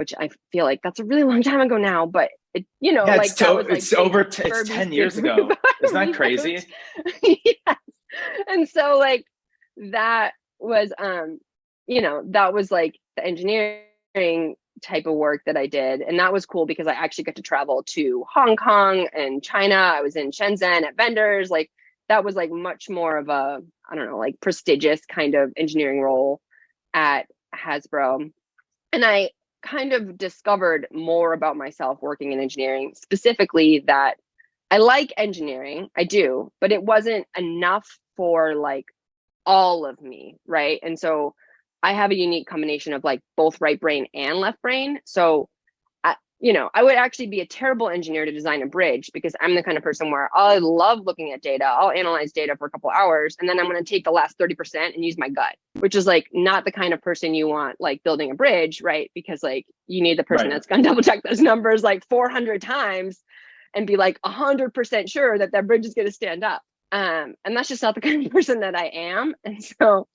which I feel like that's a really long time ago now, but it, Yeah, like that was like it's big over it's Furby 10 big years ago. Isn't that reboot. crazy? Yes. And so like that was that was like the engineering type of work that I did. And that was cool because I actually got to travel to Hong Kong and China. I was in Shenzhen at vendors. Like that was like much more of a, I don't know, like prestigious kind of engineering role at Hasbro. And I kind of discovered more about myself working in engineering, specifically that I like engineering, I do, but it wasn't enough for like all of me, right? And so I have a unique combination of like both right brain and left brain. So I would actually be a terrible engineer to design a bridge because I'm the kind of person where I love looking at data. I'll analyze data for a couple hours and then I'm going to take the last 30% and use my gut, which is like not the kind of person you want like building a bridge, right? Because like you need the person Right. that's going to double check those numbers like 400 times and be like 100% sure that that bridge is going to stand up. And that's just not the kind of person that I am. And so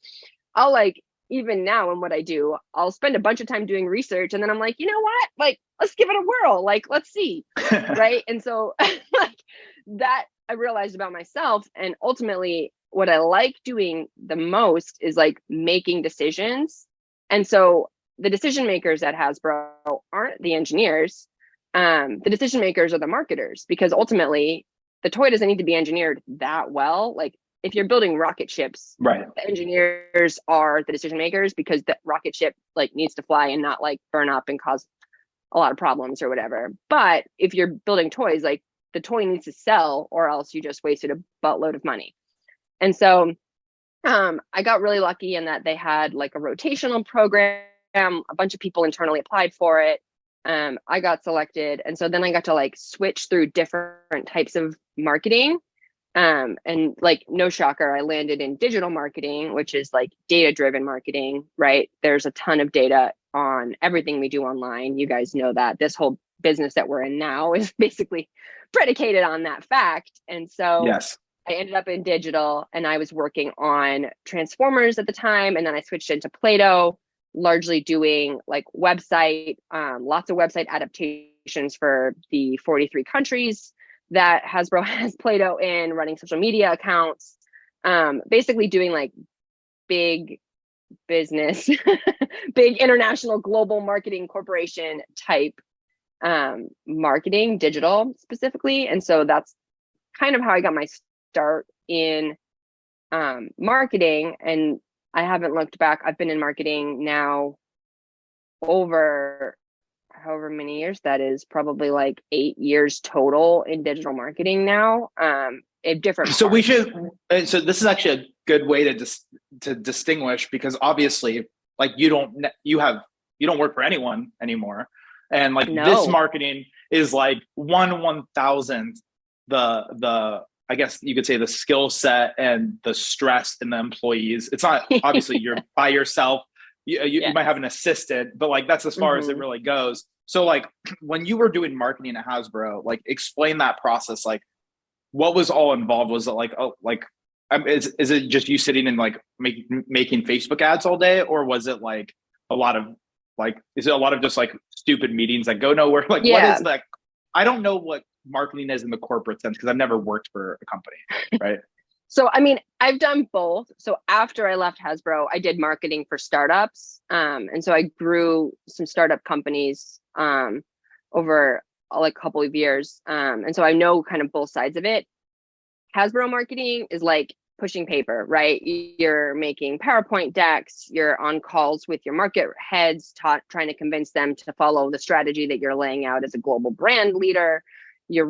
I'll like, even now in what I do, I'll spend a bunch of time doing research and then I'm like, you know what? Like, let's give it a whirl. Like, let's see. Right. And so like that I realized about myself. And ultimately what I like doing the most is like making decisions. And so the decision makers at Hasbro aren't the engineers. The decision makers are the marketers because ultimately the toy doesn't need to be engineered that well. Like if you're building rocket ships, Right. the engineers are the decision makers because the rocket ship like needs to fly and not like burn up and cause a lot of problems or whatever. But if you're building toys, like the toy needs to sell or else you just wasted a buttload of money. And so I got really lucky in that they had like a rotational program. A bunch of people internally applied for it. I got selected. And so then I got to like switch through different types of marketing. And like no shocker, I landed in digital marketing, which is like data driven marketing, right? There's a ton of data on everything we do online. You guys know that this whole business that we're in now is basically predicated on that fact. And so Yes. I ended up in digital and I was working on Transformers at the time. And then I switched into Play-Doh, largely doing like website, lots of website adaptations for the 43 countries that Hasbro has Play-Doh in, running social media accounts, basically doing like big business, big international global marketing corporation type marketing, digital specifically. And so that's kind of how I got my start in marketing. And I haven't looked back. I've been in marketing now over however many years that is, probably like 8 years total in digital marketing now, in different So we parts. should. So this is actually a good way to to distinguish because obviously, like you don't work for anyone anymore, and like this No. marketing is like 1/1000th the I guess you could say the skill set and the stress in the employees. It's not obviously you're by yourself. You Yes. might have an assistant, but like that's as far as it Mm-hmm. really goes. So like when you were doing marketing at Hasbro, like explain that process. Like what was all involved? Was it like, oh, like, is it just you sitting and like making Facebook ads all day? Or was it like a lot of is it a lot of just like stupid meetings that go nowhere? Like, what Yeah. is that? I don't know what marketing is in the corporate sense because I've never worked for a company, right? So, I mean, I've done both. So after I left Hasbro, I did marketing for startups. And so I grew some startup companies over like a couple of years. And so I know kind of both sides of it. Hasbro marketing is like pushing paper, right? You're making PowerPoint decks, you're on calls with your market heads, trying to convince them to follow the strategy that you're laying out as a global brand leader. You're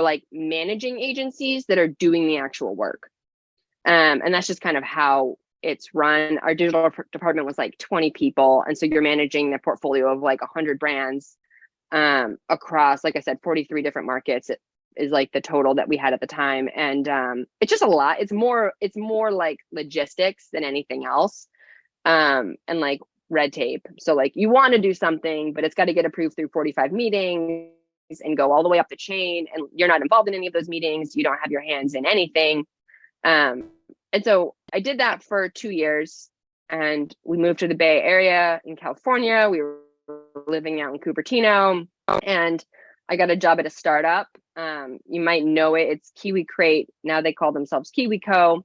like managing agencies that are doing the actual work. And that's just kind of how it's run. Our digital department was like 20 people. And so you're managing the portfolio of like 100 brands across, like I said, 43 different markets. It is like the total that we had at the time. And it's just a lot. It's more like logistics than anything else. And like red tape. So like you want to do something, but it's got to get approved through 45 meetings and go all the way up the chain. And you're not involved in any of those meetings. You don't have your hands in anything. Um, and so I did that for 2 years and we moved to the Bay Area in California. We were living out in Cupertino, and I got a job at a startup. You might know it. It's Kiwi Crate. Now they call themselves KiwiCo.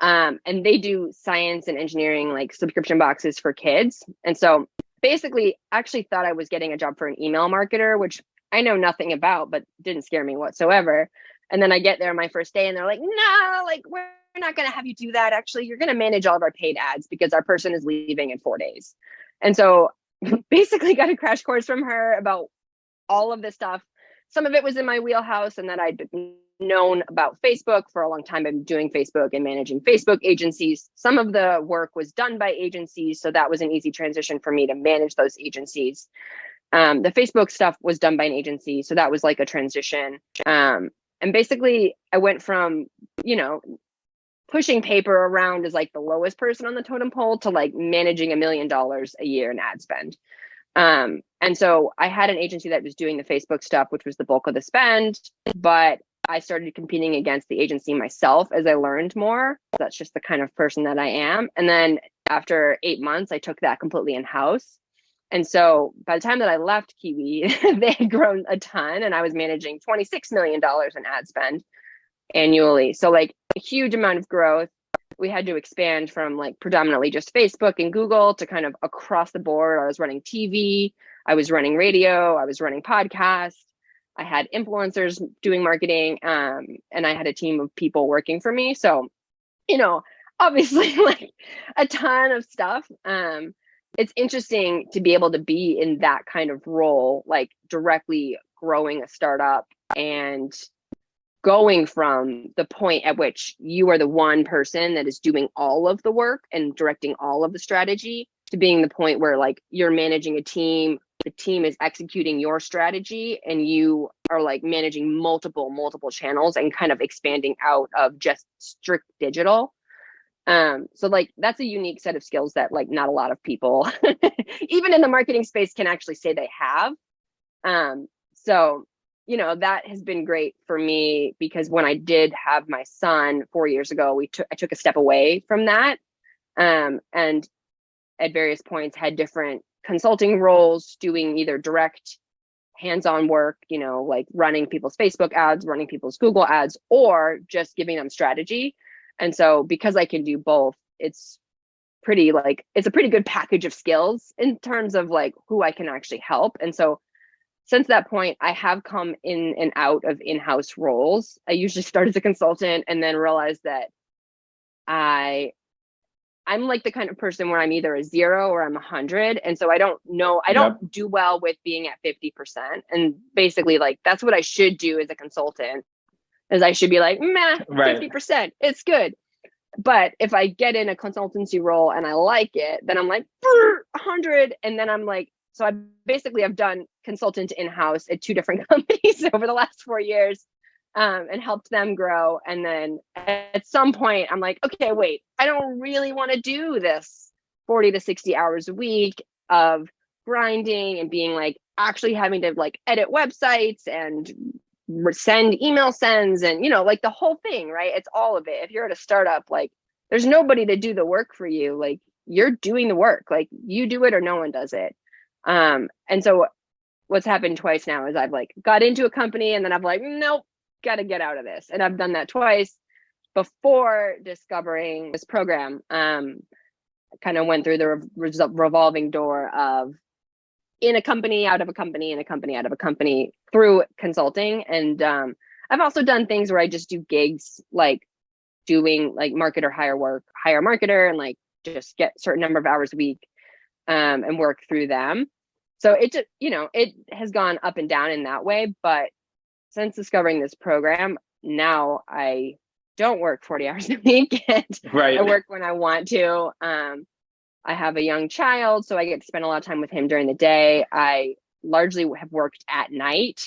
And they do science and engineering, like subscription boxes for kids. And so basically, actually thought I was getting a job for an email marketer, which I know nothing about, but didn't scare me whatsoever. And then I get there my first day and they're like, no, like we're not going to have you do that. Actually, you're going to manage all of our paid ads because our person is leaving in 4 days. And so basically got a crash course from her about all of this stuff. Some of it was in my wheelhouse, and that I'd known about Facebook for a long time. I've been doing Facebook and managing Facebook agencies. Some of the work was done by agencies, so that was an easy transition for me to manage those agencies. The Facebook stuff was done by an agency, so that was like a transition. And basically, I went from, pushing paper around as like the lowest person on the totem pole to like managing $1 million a year in ad spend. And so I had an agency that was doing the Facebook stuff, which was the bulk of the spend, but I started competing against the agency myself as I learned more. That's just the kind of person that I am. And then after 8 months, I took that completely in-house. And so by the time that I left Kiwi, they had grown a ton, and I was managing $26 million in ad spend annually. So like a huge amount of growth. We had to expand from like predominantly just Facebook and Google to kind of across the board. I was running TV, I was running radio, I was running podcasts. I had influencers doing marketing, and I had a team of people working for me. So, obviously like a ton of stuff. It's interesting to be able to be in that kind of role, like directly growing a startup and going from the point at which you are the one person that is doing all of the work and directing all of the strategy to being the point where like you're managing a team, the team is executing your strategy, and you are like managing multiple channels and kind of expanding out of just strict digital. So like that's a unique set of skills that like not a lot of people, even in the marketing space, can actually say they have. So that has been great for me, because when I did have my son 4 years ago, I took a step away from that, and at various points had different consulting roles, doing either direct hands-on work, like running people's Facebook ads, running people's Google ads, or just giving them strategy. And so because I can do both, it's a pretty good package of skills in terms of like who I can actually help. And so since that point, I have come in and out of in-house roles. I usually start as a consultant and then realize that I'm like the kind of person where I'm either a 0 or I'm 100. And so I don't do well with being at 50%. And basically like, that's what I should do as a consultant, is I should be like, meh, 50%, it's good. But if I get in a consultancy role and I like it, then I'm like 100. And then I'm like, so I've done consultant in-house at 2 different companies over the last 4 years, and helped them grow. And then at some point I'm like, okay, wait, I don't really want to do this 40 to 60 hours a week of grinding and being like actually having to like edit websites and send email sends and, like the whole thing, right? It's all of it. If you're at a startup, like there's nobody to do the work for you. Like you're doing the work, like you do it or no one does it. And so what's happened twice now is I've like got into a company and then I'm like, nope, got to get out of this. And I've done that twice before discovering this program. Kind of went through the revolving door of in a company, out of a company, in a company, out of a company through consulting. And I've also done things where I just do gigs, like doing like marketer hire work, hire a marketer, and like just get a certain number of hours a week, and work through them. So it just, it has gone up and down in that way. But since discovering this program, now I don't work 40 hours a week, and Right. I work when I want to. I have a young child, so I get to spend a lot of time with him during the day. I largely have worked at night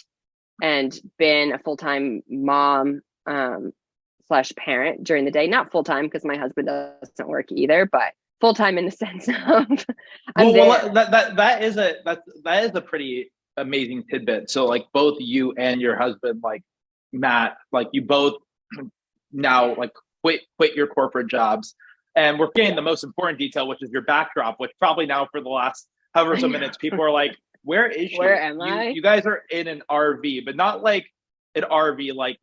and been a full-time mom slash parent during the day. Not full-time because my husband doesn't work either, but full-time in the sense of that is a pretty amazing tidbit. So like both you and your husband, like Matt, like you both now like quit your corporate jobs, and we're getting the most important detail, which is your backdrop, which probably now for the last however so minutes people are like, where is she? Where am I? You guys are in an RV, but not like an RV, like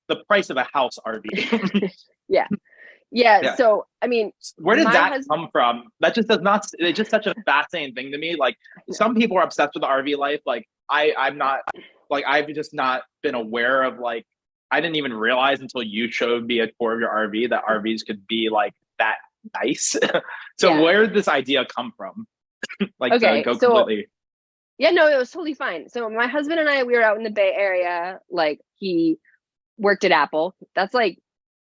the price of a house RV. Yeah. Yeah. Yeah. So, I mean, Where did my that husband, come from? That just does not. It's just such a fascinating thing to me. Like some people are obsessed with the RV life. Like I'm not. Like I've just not been aware of like. I didn't even realize until you showed me a tour of your RV that RVs could be like that nice. So yeah. where did this idea come from? Like to Okay. go So, completely. yeah, no, it was totally fine. So, my husband and I, we were out in the Bay Area. Like, he worked at Apple. That's like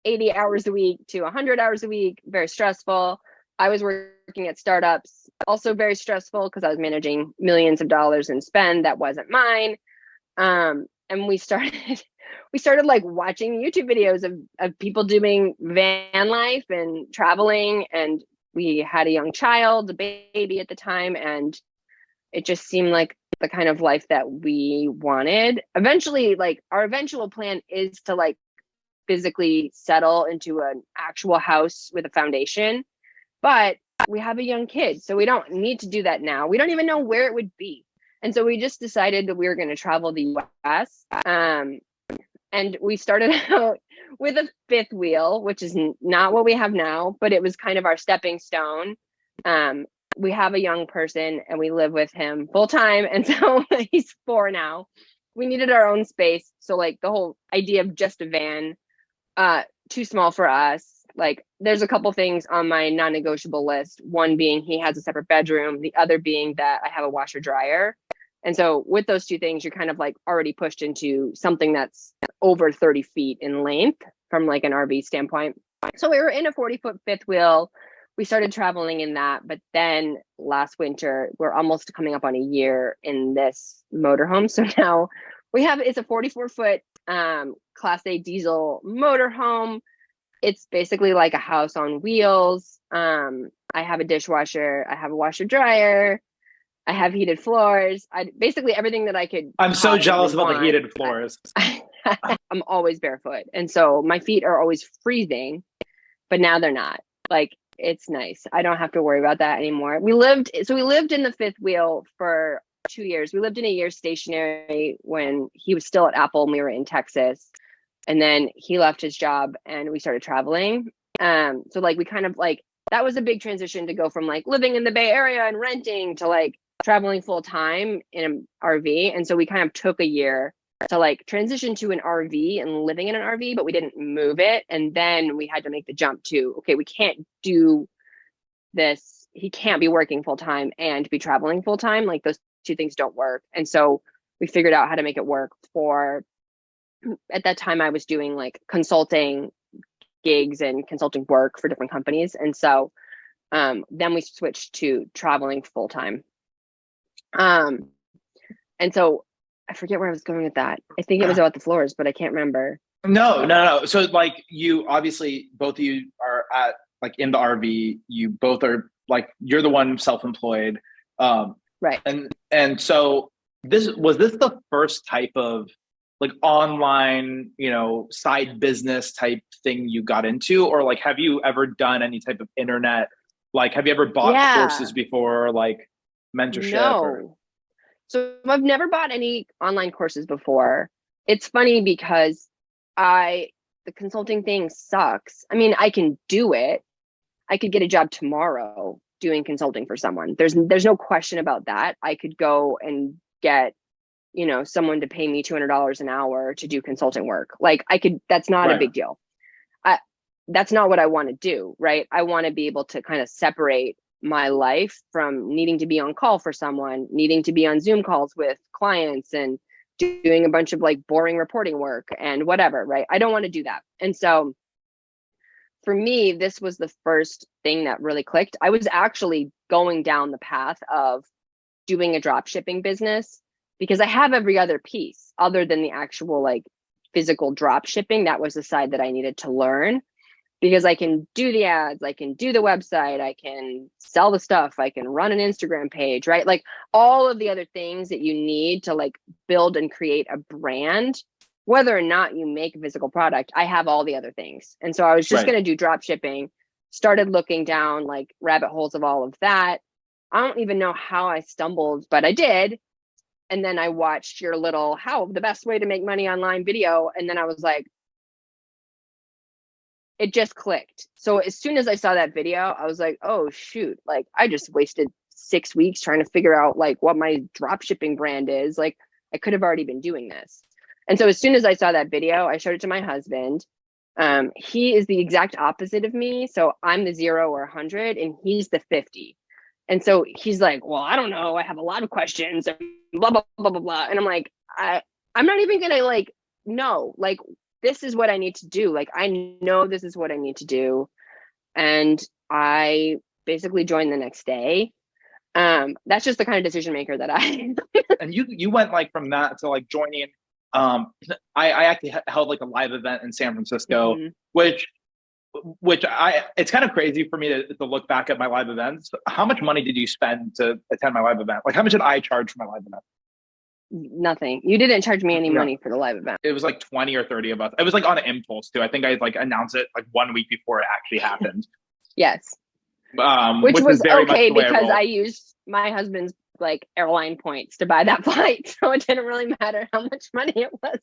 80 hours a week to 100 hours a week, very stressful. I was working at startups, also very stressful because I was managing millions of dollars in spend that wasn't mine. And we started like watching YouTube videos of people doing van life and traveling. And we had a young child, a baby at the time, and it just seemed like the kind of life that we wanted. Eventually, like our eventual plan is to like physically settle into an actual house with a foundation, but we have a young kid, so we don't need to do that now. We don't even know where it would be. And so we just decided that we were going to travel the US. And we started out with a fifth wheel, which is not what we have now, but it was kind of our stepping stone. We have a young person and we live with him full time. And so he's 4 now. We needed our own space. So like the whole idea of just a van, too small for us. Like there's a couple things on my non-negotiable list. One being he has a separate bedroom. The other being that I have a washer dryer. And so with those two things, you're kind of like already pushed into something that's over 30 feet in length from like an RV standpoint. So we were in a 40-foot fifth wheel. We started traveling in that, but then last winter, we're almost coming up on a year in this motorhome. So now it's a 44-foot Class A diesel motorhome. It's basically like a house on wheels. I have a dishwasher. I have a washer dryer. I have heated floors. Basically everything that I could. I'm so jealous about want. the heated floors. I'm always barefoot. And so my feet are always freezing, but now they're not. Like it's nice. I don't have to worry about that anymore. We lived in the fifth wheel for 2 years. We lived in a year stationary when he was still at Apple and we were in Texas. And then he left his job and we started traveling. So like we kind of like that was a big transition to go from like living in the Bay Area and renting to like traveling full time in an RV. And so we kind of took a year to like transition to an RV and living in an RV, but we didn't move it. And then we had to make the jump to, okay, we can't do this. He can't be working full time and be traveling full time. Like those two things don't work. And so we figured out how to make it work at that time I was doing like consulting gigs and consulting work for different companies. And so then we switched to traveling full time. And so I forget where I was going with that. I think it was about the floors, but I can't remember. No. So like you obviously both of you are at like in the RV. You both are like you're the one self-employed. Right. And so this the first type of like online, side business type thing you got into, or like have you ever done any type of internet? Like have you ever bought courses before, like mentorship? No. So I've never bought any online courses before. It's funny because the consulting thing sucks. I mean, I can do it. I could get a job tomorrow doing consulting for someone. There's no question about that. I could go and get someone to pay me $200 an hour to do consulting work. Like that's not a big deal. That's not what I want to do, right? I want to be able to kind of separate my life from needing to be on call for someone, needing to be on Zoom calls with clients and doing a bunch of like boring reporting work and whatever, right? I don't want to do that. And so for me, this was the first thing that really clicked. I was actually going down the path of doing a drop shipping business because I have every other piece other than the actual like physical drop shipping. That was the side that I needed to learn because I can do the ads, I can do the website, I can sell the stuff, I can run an Instagram page, right? Like all of the other things that you need to like build and create a brand, whether or not you make a physical product, I have all the other things. And so I was just going to do drop shipping, started looking down like rabbit holes of all of that. I don't even know how I stumbled, but I did. And then I watched your little how the best way to make money online video. And then I was like, it just clicked. So as soon as I saw that video, I was like, oh shoot, like I just wasted 6 weeks trying to figure out like what my drop shipping brand is. Like I could have already been doing this. And so as soon as I saw that video, I showed it to my husband. He is the exact opposite of me. So I'm the 0 or 100 and he's the 50. And so he's like, well, I don't know. I have a lot of questions and blah, blah, blah, blah, blah. And I'm like, I'm not even going to like, no, like, this is what I need to do. Like, I know this is what I need to do. And I basically joined the next day. That's just the kind of decision maker that I am. And you went like from that to like joining. I actually held like a live event in San Francisco, Mm-hmm. which it's kind of crazy for me to look back at my live events. How much money did you spend to attend my live event? Like how much did I charge for my live event? Nothing. You didn't charge me any Yeah. money for the live event. It was like 20 or 30 of us. It was like on an impulse too. I think I like announced it like 1 week before it actually happened. Yes. Which is was very much okay the way because roll. I used my husband's like airline points to buy that flight. So it didn't really matter how much money it was.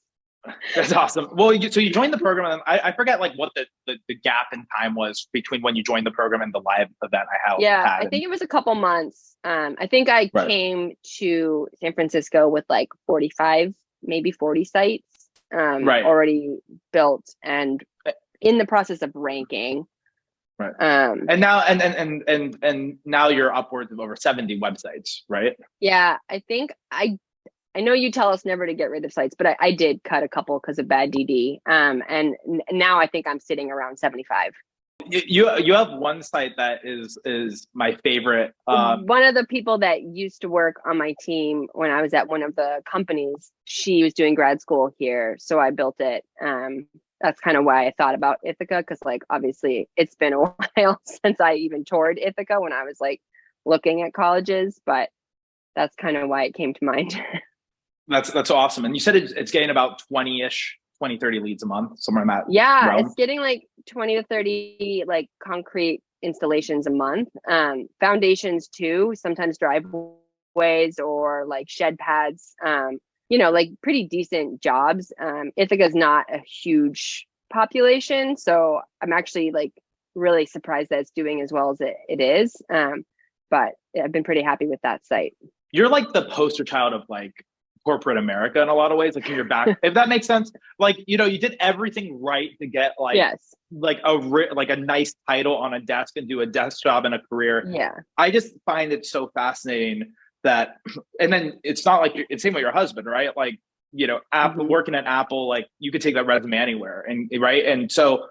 That's awesome. Well, so you joined the program, and I forget like what the gap in time was between when you joined the program and the live event I held. Yeah, I think it was a couple months. I think I Right. came to San Francisco with like 45, maybe 40 sites Right. already built and in the process of ranking. Right. And now and now you're upwards of over 70 websites, right? Yeah, I think I know you tell us never to get rid of sites, but I did cut a couple because of bad DD. And now I think I'm sitting around 75. You have one site that is my favorite. One of the people that used to work on my team when I was at one of the companies, she was doing grad school here, so I built it. That's kind of why I thought about Ithaca, because like obviously it's been a while since I even toured Ithaca when I was like looking at colleges, but that's kind of why it came to mind. That's awesome. And you said it's getting about 20-ish, 20, 30 leads a month, somewhere in that Yeah, realm. it's getting like 20 to 30 like concrete installations a month. Foundations too, sometimes driveways or like shed pads, like pretty decent jobs. Ithaca is not a huge population, so I'm actually like really surprised that it's doing as well as it is. But I've been pretty happy with that site. You're like the poster child of like corporate America in a lot of ways, like in your back, if that makes sense. Like, you did everything right to get like, Yes. like a nice title on a desk and do a desk job and a career. Yeah. I just find it so fascinating that, and then it's not like it's same with your husband, right? Like, Apple, working at Apple, like you could take that resume anywhere, and right. And so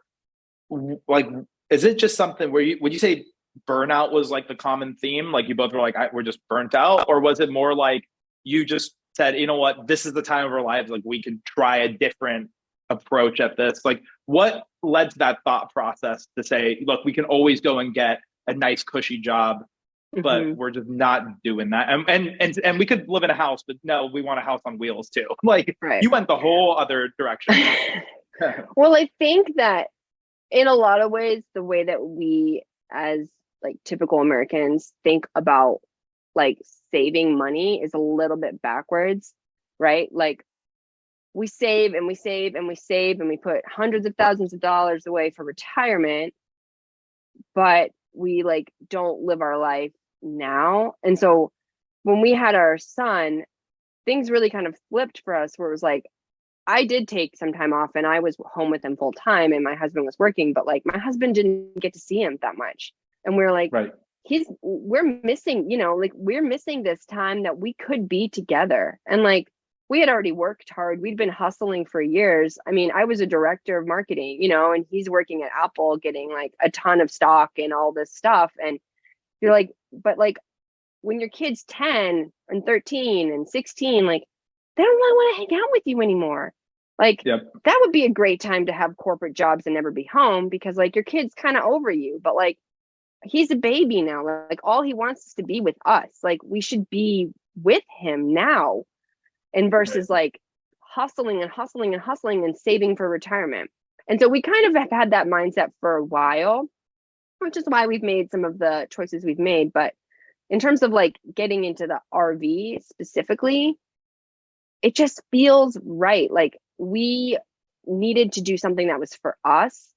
like, is it just something where would you say burnout was like the common theme? Like you both were like, we're just burnt out, or was it more like you just said, you know what, this is the time of our lives, like we can try a different approach at this? Like what led to that thought process to say, look, we can always go and get a nice cushy job, but we're just not doing that, and we could live in a house, but no, we want a house on wheels too. Like Right. You went the whole other direction. Well, I think that in a lot of ways, the way that we as like typical Americans think about like saving money is a little bit backwards, right? Like we save and we save and we save and we put hundreds of thousands of dollars away for retirement, but we like don't live our life now. And so when we had our son, things really kind of flipped for us, where it was like, I did take some time off and I was home with him full time and my husband was working, but like my husband didn't get to see him that much. And we're like, Right. we're missing, like we're missing this time that we could be together. And like, we had already worked hard. We'd been hustling for years. I mean, I was a director of marketing, and he's working at Apple, getting like a ton of stock and all this stuff. And you're like, but like when your kid's 10 and 13 and 16, like they don't really want to hang out with you anymore. Like that would be a great time to have corporate jobs and never be home, because like your kid's kind of over you, but like he's a baby now. Like all he wants is to be with us. Like we should be with him now, and versus like hustling and hustling and hustling and saving for retirement. And so we kind of have had that mindset for a while, which is why we've made some of the choices we've made. But in terms of like getting into the RV specifically, it just feels right. Like we needed to do something that was for us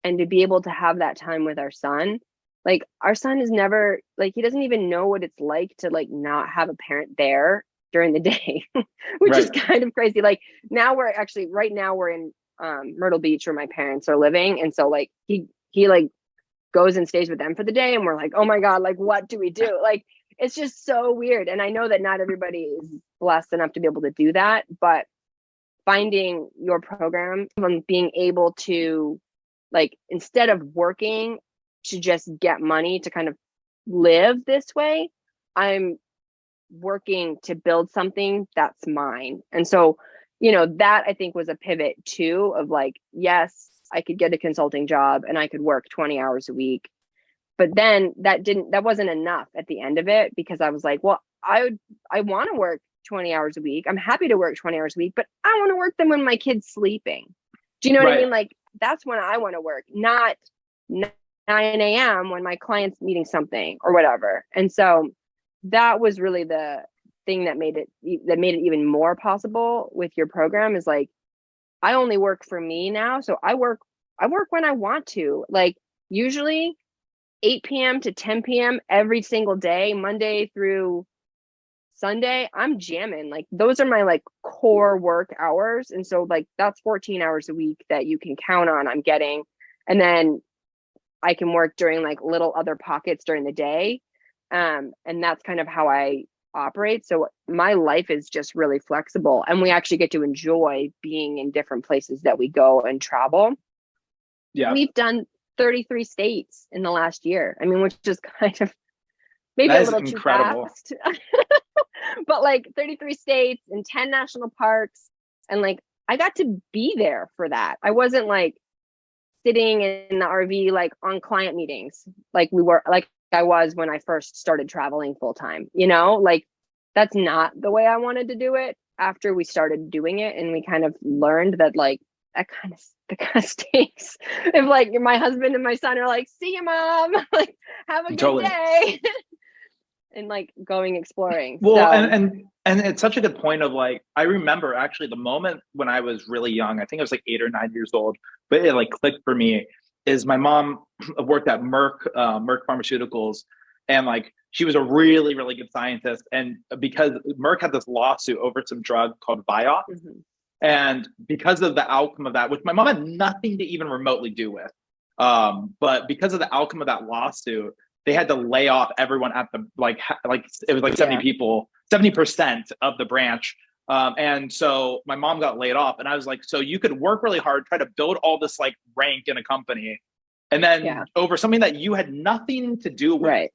and to be able to have that time with our son. Like our son is never like, he doesn't even know what it's like to like not have a parent there during the day, which is Right. kind of crazy. Like now we're actually right now we're in Myrtle Beach where my parents are living. And so like he like goes and stays with them for the day and we're like, oh my God, like what do we do? Like it's just so weird. And I know that not everybody is blessed enough to be able to do that, but finding your program and being able to like instead of working to just get money to kind of live this way, I'm working to build something that's mine. And so, you know, that I think was a pivot too of like, yes, I could get a consulting job and I could work 20 hours a week. But then that wasn't enough at the end of it because I was like, well, I want to work 20 hours a week. I'm happy to work 20 hours a week, but I want to work them when my kid's sleeping. Do you know what I Right. mean? Like that's when I want to work, not 9 a.m. when my client's meeting something or whatever. And so that was really the thing that made it even more possible with your program is like I only work for me now. So I work when I want to. Like usually 8 p.m. to 10 p.m. every single day, Monday through Sunday, I'm jamming. Like those are my like core work hours. And so like that's 14 hours a week that you can count on I'm getting. And then I can work during like little other pockets during the day. And that's kind of how I operate. So my life is just really flexible and we actually get to enjoy being in different places that we go and travel. Yeah. We've done 33 states in the last year. I mean, which is kind of maybe That a is little too incredible. fast, but like 33 states and 10 national parks. And like, I got to be there for that. I wasn't like sitting in the RV, like on client meetings, like we were, like I was when I first started traveling full time, you know, like that's not the way I wanted to do it after we started doing it. And we kind of learned that like, that kind of stinks. If like my husband and my son are like, see you mom, like have a good Totally. day. And like going exploring. Well, So and it's such a good point of like I remember actually the moment when I was really young, I think I was like 8 or 9 years old, but it like clicked for me is my mom worked at Merck Pharmaceuticals, and like she was a really, really good scientist. And because Merck had this lawsuit over some drug called Vioxx, mhm. and because of the outcome of that, which my mom had nothing to even remotely do with, but because of the outcome of that lawsuit, they had to lay off everyone at the like it was like 70 Yeah, people, 70% of the branch. And so my mom got laid off, and I was like, so you could work really hard, try to build all this like rank in a company, and yeah, then over something that you had nothing to do with, right.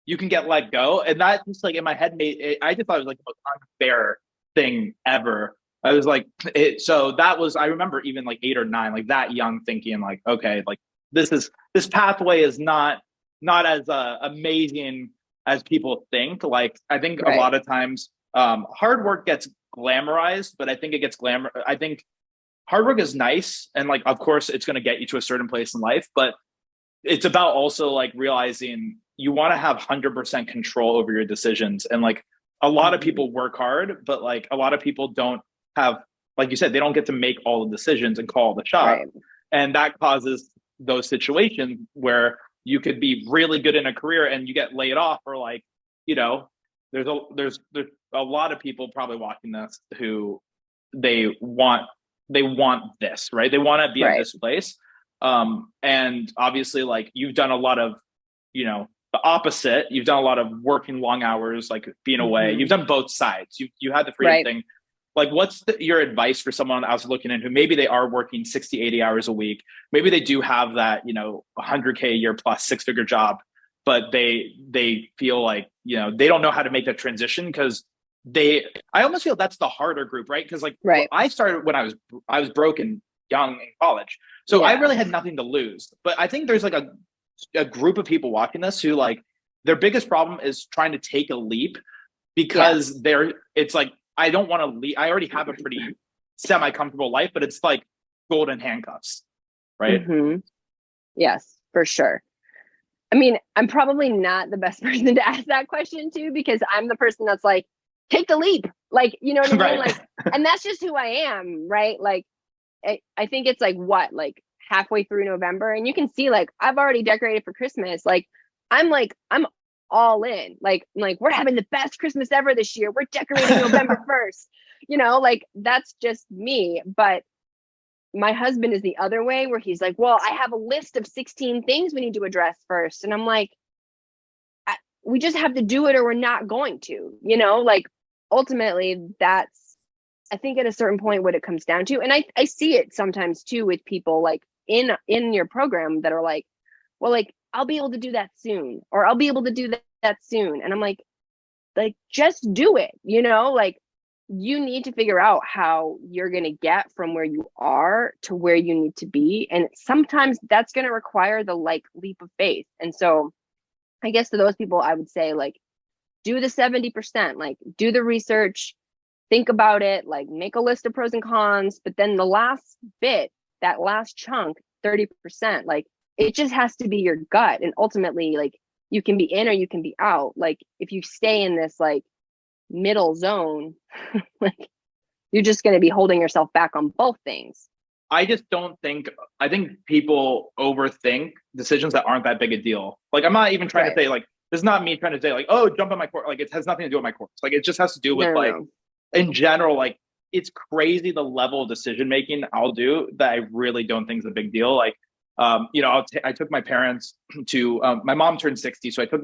you can get let go. And that just like in my head made it, I just thought it was like the most unfair thing ever. I was like, so that was, I remember even like 8 or 9, like that young thinking like, okay, like this pathway is not as amazing as people think. Like, I think a Right. lot of times hard work gets glamorized, but I think it gets I think hard work is nice. And like, of course it's going to get you to a certain place in life, but it's about also like realizing you want to have 100% control over your decisions. And like a lot of Mhm. people work hard, but like a lot of people don't have, like you said, they don't get to make all the decisions and call the shot. Right. And that causes those situations where you could be really good in a career and you get laid off, or like, you know, there's a lot of people probably watching this who they want they want this, right? They want to be at Right. this place. And obviously like you've done a lot of, you know, the opposite. You've done a lot of working long hours, like being away. You've Mhm. done both sides. You had the freedom Right. thing. Like what's your advice for someone else looking in who maybe they are working 60, 80 hours a week? Maybe they do have that, you know, 100K a year plus 6-figure job, but they feel like, you know, they don't know how to make that transition because I almost feel that's the harder group, right? Because like Right. I started when I was broken young in college. So I Yeah. really had nothing to lose. But I think there's like a group of people watching this who like their biggest problem is trying to take a leap Yeah. because it's like I don't want to leave. I already have a pretty semi-comfortable life, but it's like golden handcuffs, right? Mhm. Yes, for sure. I mean, I'm probably not the best person to ask that question to, because I'm the person that's like, take the leap. Like, you know what I mean? Right. Like, and that's just who I am, right? Like, I think it's like what, like halfway through November, and you can see like I've already decorated for Christmas. Like I'm all in. Like we're having the best Christmas ever this year. We're decorating November 1st. You know, like that's just me. But my husband is the other way, where he's like, well, I have a list of 16 things we need to address first. And I'm like, we just have to do it or we're not going to, you know, like ultimately that's, I think at a certain point what it comes down to. And I see it sometimes too with people like in your program that are like, well, like I'll be able to do that soon, or I'll be able to do that soon. And I'm like, just do it, you know, like you need to figure out how you're going to get from where you are to where you need to be. And sometimes that's going to require the like leap of faith. And so I guess to those people, I would say like, do the 70%, like do the research, think about it, like make a list of pros and cons. But then the last bit, that last chunk, 30%, like it just has to be your gut. And ultimately, like you can be in or you can be out. Like if you stay in this like middle zone, like you're just going to be holding yourself back on both things. I just don't think, I think people overthink decisions that aren't that big a deal. Like, I'm not even trying Right. to say, like, this is not me trying to say, like, oh, jump on my course. Like, it has nothing to do with my course. Like, it just has to do with, No, no, like, no. in general, like, it's crazy the level of decision making I'll do that I really don't think is a big deal. Like, you know, I took my parents to, my mom turned 60. So I took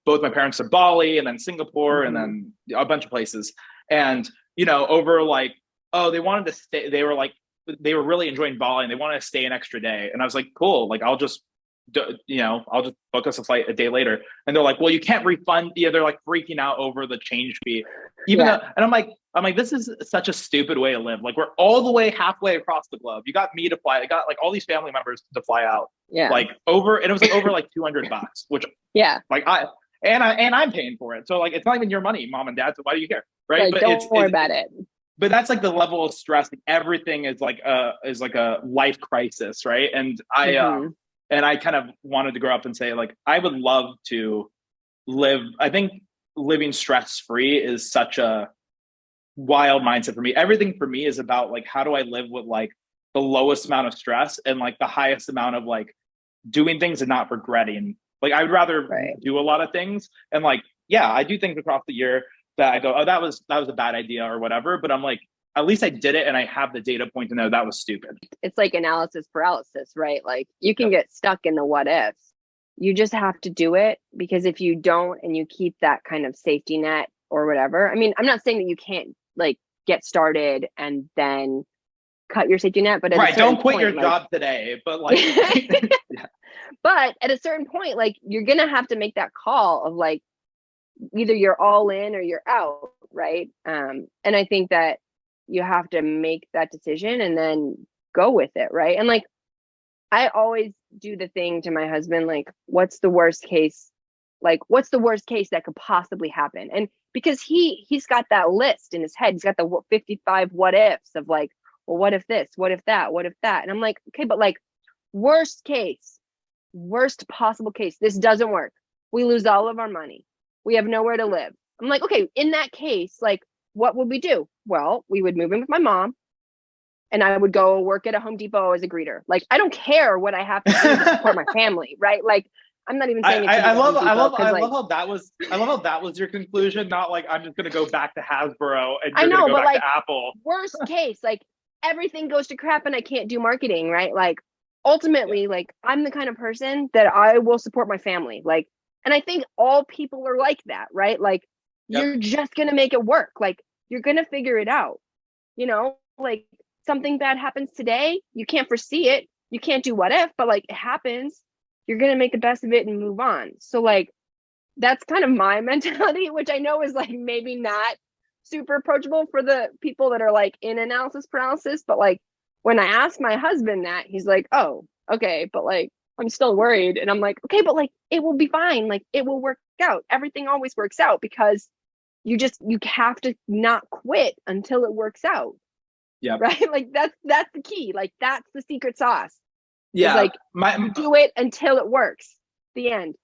both my parents to Bali and then Singapore and Mm-hmm. then a bunch of places. And, you know, over like, oh, they wanted to stay. They were like, they were really enjoying Bali and they wanted to stay an extra day. And I was like, cool, like I'll just, you know, I'll just book us a flight a day later. And they're like, well, you can't refund. Yeah, they're like freaking out over the change fee, even Yeah. though, and I'm like, this is such a stupid way to live. Like we're all the way halfway across the globe. You got me to fly. I got like all these family members to fly out, Yeah. like over, and it was like over like $200, which Yeah. like I'm paying for it. So like, it's not even your money, mom and dad. So why do you care? Right. Like, But don't worry about it. but that's like the level of stress. Like everything is like a life crisis, right? Mm-hmm. And I kind of wanted to grow up and say like I would love to live. I think living stress free is such a wild mindset for me. Everything for me is about like how do I live with like the lowest amount of stress and like the highest amount of like doing things and not regretting. Like I would rather Right. do a lot of things and like yeah, I do things across the year that I go, oh, that was a bad idea or whatever. But I'm like, at least I did it and I have the data point to know that was stupid. It's like analysis paralysis, right? Like you can Yep. get stuck in the what ifs. You just have to do it, because if you don't and you keep that kind of safety net or whatever, I mean, I'm not saying that you can't like get started and then cut your safety net, but at a Right. certain Don't quit your point, like, job today. But like yeah. but at a certain point, like you're going to have to make that call of like, either you're all in or you're out, right? And I think that you have to make that decision and then go with it, right? And like I always do the thing to my husband, like, what's the worst case? Like, what's the worst case that could possibly happen? And because he's got that list in his head, he's got the 55 what ifs of like, well, what if this? What if that? What if that? And I'm like, okay, but like, worst case, worst possible case, this doesn't work. We lose all of our money. We have nowhere to live. I'm like, okay, in that case, like, what would we do? Well, we would move in with my mom and I would go work at a Home Depot as a greeter. Like, I don't care what I have to do to support my family, right? Like, I'm not even saying it should be I the Home love Depot because, I like, love how that was your conclusion. Not like I'm just gonna go back to Hasbro and I you're gonna know, go but back like, to Apple. worst case, like, everything goes to crap and I can't do marketing, right? Like, Yeah. ultimately, like, I'm the kind of person that I will support my family. Like, and I think all people are like that, right? Like, Yep. you're just gonna make it work. Like, you're gonna figure it out, like something bad happens today, you can't foresee it, you can't do what if, but like it happens, you're gonna make the best of it and move on. So like that's kind of my mentality, which I know is like maybe not super approachable for the people that are like in analysis paralysis, but like when I ask my husband that, he's like, oh, okay, but like I'm still worried. And I'm like, okay, but like it will be fine, like it will work out, everything always works out, because you have to not quit until it works out. Yep. Right? Like that's the key. Like that's the secret sauce. Is Yeah. like My you do it until it works. The end.